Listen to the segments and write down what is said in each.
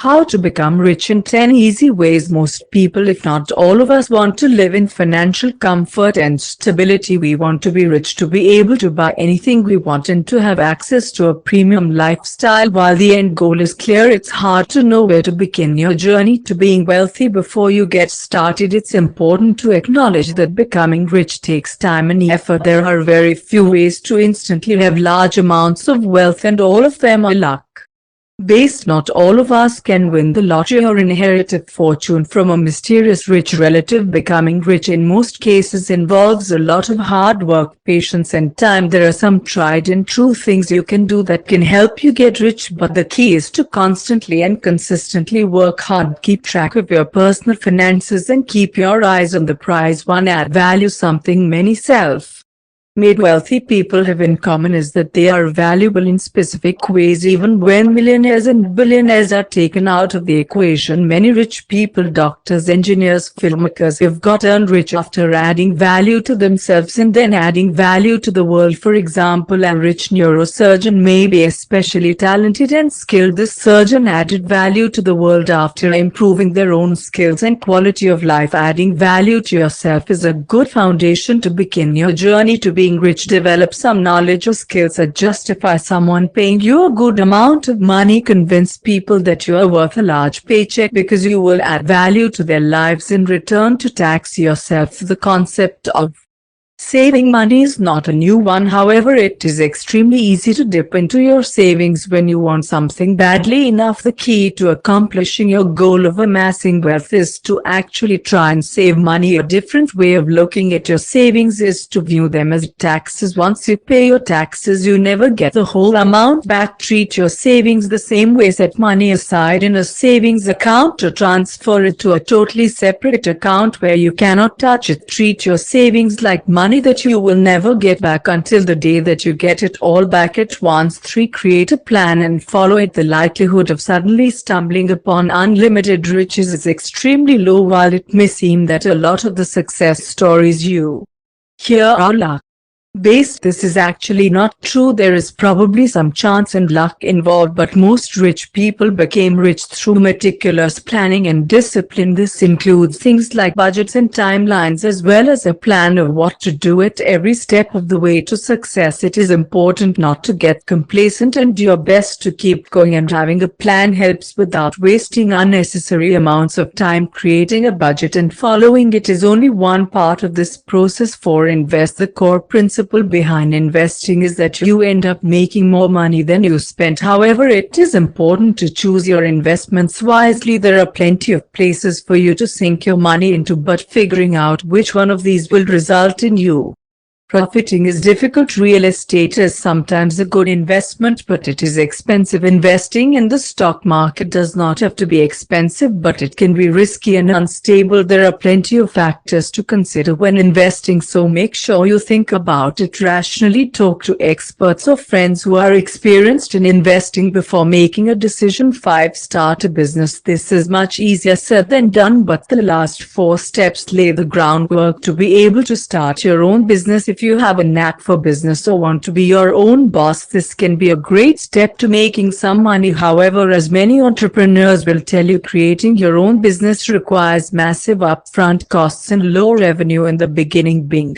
How to become rich in 10 easy ways. Most people, if not all of us, want to live in financial comfort and stability. We want to be rich, to be able to buy anything we want, and to have access to a premium lifestyle. While the end goal is clear, it's hard to know where to begin your journey to being wealthy. Before you get started, it's important to acknowledge that becoming rich takes time and effort. There are very few ways to instantly have large amounts of wealth, and all of them are luck based. Not all of us can win the lottery or inherit a fortune from a mysterious rich relative. Becoming rich in most cases involves a lot of hard work, patience and time. There are some tried and true things you can do that can help you get rich, but the key is to constantly and consistently work hard. Keep track of your personal finances and keep your eyes on the prize. One, add value. Something many self-made wealthy people have in common is that they are valuable in specific ways. Even when millionaires and billionaires are taken out of the equation, many rich people, doctors, engineers, filmmakers, have gotten rich after adding value to themselves and then adding value to the world. For example, a rich neurosurgeon may be especially talented and skilled. This surgeon added value to the world after improving their own skills and quality of life. Adding value to yourself is a good foundation to begin your journey to being rich. Develop some knowledge or skills that justify someone paying you a good amount of money. Convince people that you are worth a large paycheck because you will add value to their lives in return. To tax yourself. The concept of saving money is not a new one. However, it is extremely easy to dip into your savings when you want something badly enough. The key to accomplishing your goal of amassing wealth is to actually try and save money. A different way of looking at your savings is to view them as taxes. Once you pay your taxes, you never get the whole amount back. Treat your savings the same way. Set money aside in a savings account or transfer it to a totally separate account where you cannot touch it. Treat your savings like money that you will never get back until the day that you get it all back at once. 3. Create a plan and follow it. The likelihood of suddenly stumbling upon unlimited riches is extremely low. While it may seem that a lot of the success stories you hear are luck based, this is actually not true. There is probably some chance and luck involved, but most rich people became rich through meticulous planning and discipline. This includes things like budgets and timelines, as well as a plan of what to do at every step of the way to success. It is important not to get complacent and do your best to keep going, and having a plan helps without wasting unnecessary amounts of time. Creating a budget and following it is only one part of this process. 4. Invest. The core principle behind investing is that you end up making more money than you spent. However, it is important to choose your investments wisely. There are plenty of places for you to sink your money into, but figuring out which one of these will result in you profiting is difficult. Real estate is sometimes a good investment, but it is expensive. Investing in the stock market does not have to be expensive, but it can be risky and unstable. There are plenty of factors to consider when investing, so make sure you think about it rationally. Talk to experts or friends who are experienced in investing before making a decision. 5. Start a business. This is much easier said than done, but the last 4 steps lay the groundwork to be able to start your own business. If you have a knack for business or want to be your own boss, this can be a great step to making some money. However, as many entrepreneurs will tell you, creating your own business requires massive upfront costs and low revenue in the beginning. Being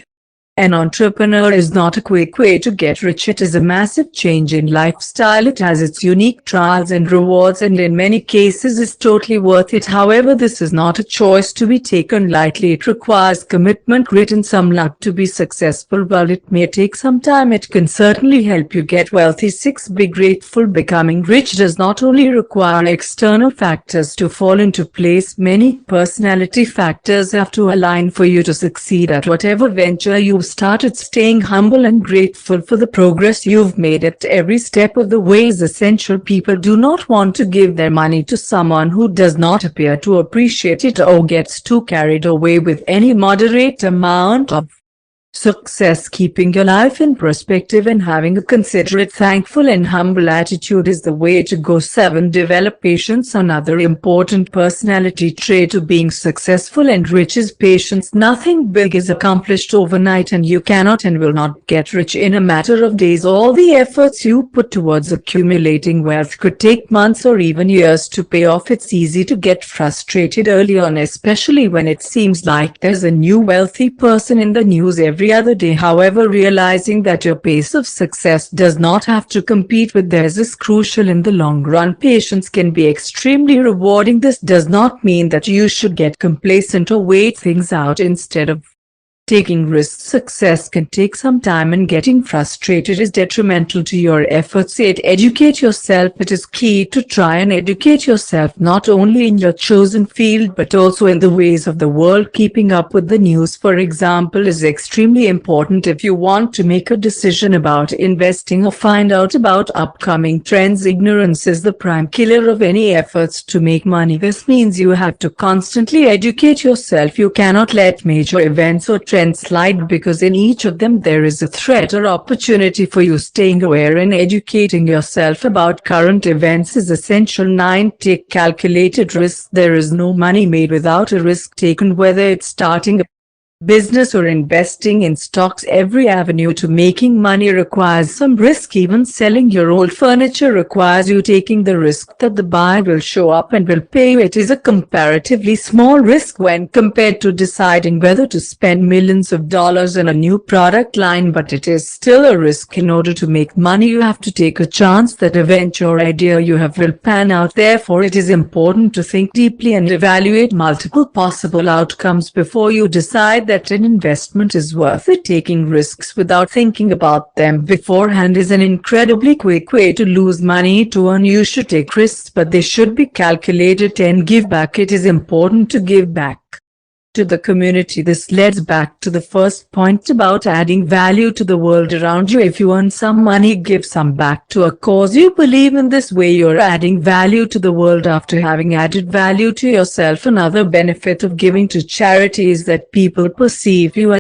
an entrepreneur is not a quick way to get rich. It is a massive change in lifestyle. It has its unique trials and rewards, and in many cases is totally worth it. However, this is not a choice to be taken lightly. It requires commitment, grit and some luck to be successful. While it may take some time, it can certainly help you get wealthy. 6. Be grateful. Becoming rich does not only require external factors to fall into place. Many personality factors have to align for you to succeed at whatever venture you started. Staying humble and grateful for the progress you've made at every step of the way is essential. People do not want to give their money to someone who does not appear to appreciate it or gets too carried away with any moderate amount of Success. Keeping your life in perspective and having a considerate, thankful and humble attitude is the way to go. 7. Develop patience. Another important personality trait to being successful and rich is patience. Nothing big is accomplished overnight, and you cannot and will not get rich in a matter of days. All the efforts you put towards accumulating wealth could take months or even years to pay off. It's easy to get frustrated early on, especially when it seems like there's a new wealthy person in the news every other day. However, realizing that your pace of success does not have to compete with theirs is crucial in the long run. Patience can be extremely rewarding. This does not mean that you should get complacent or wait things out instead of taking risks. Success can take some time, and getting frustrated is detrimental to your efforts. 8. Educate yourself. It is key to try and educate yourself not only in your chosen field but also in the ways of the world. Keeping up with the news, for example, is extremely important if you want to make a decision about investing or find out about upcoming trends. Ignorance is the prime killer of any efforts to make money. This means you have to constantly educate yourself. You cannot let major events or trends slide, because in each of them there is a threat or opportunity for you. Staying aware and educating yourself about current events is essential. 9. Take calculated risks. There is no money made without a risk taken, whether it's starting a business or investing in stocks. Every avenue to making money requires some risk. Even selling your old furniture requires you taking the risk that the buyer will show up and will pay you. It is a comparatively small risk when compared to deciding whether to spend millions of dollars on a new product line, but it is still a risk. In order to make money, you have to take a chance that event or idea you have will pan out. Therefore, it is important to think deeply and evaluate multiple possible outcomes before you decide that an investment is worth it. Taking risks without thinking about them beforehand is an incredibly quick way to lose money. To earn, you should take risks, but they should be calculated. And give back. It is important to give back to the community. This leads back to the first point about adding value to the world around you. If you earn some money, give some back to a cause you believe in. This way you're adding value to the world after having added value to yourself. Another benefit of giving to charity is that people perceive you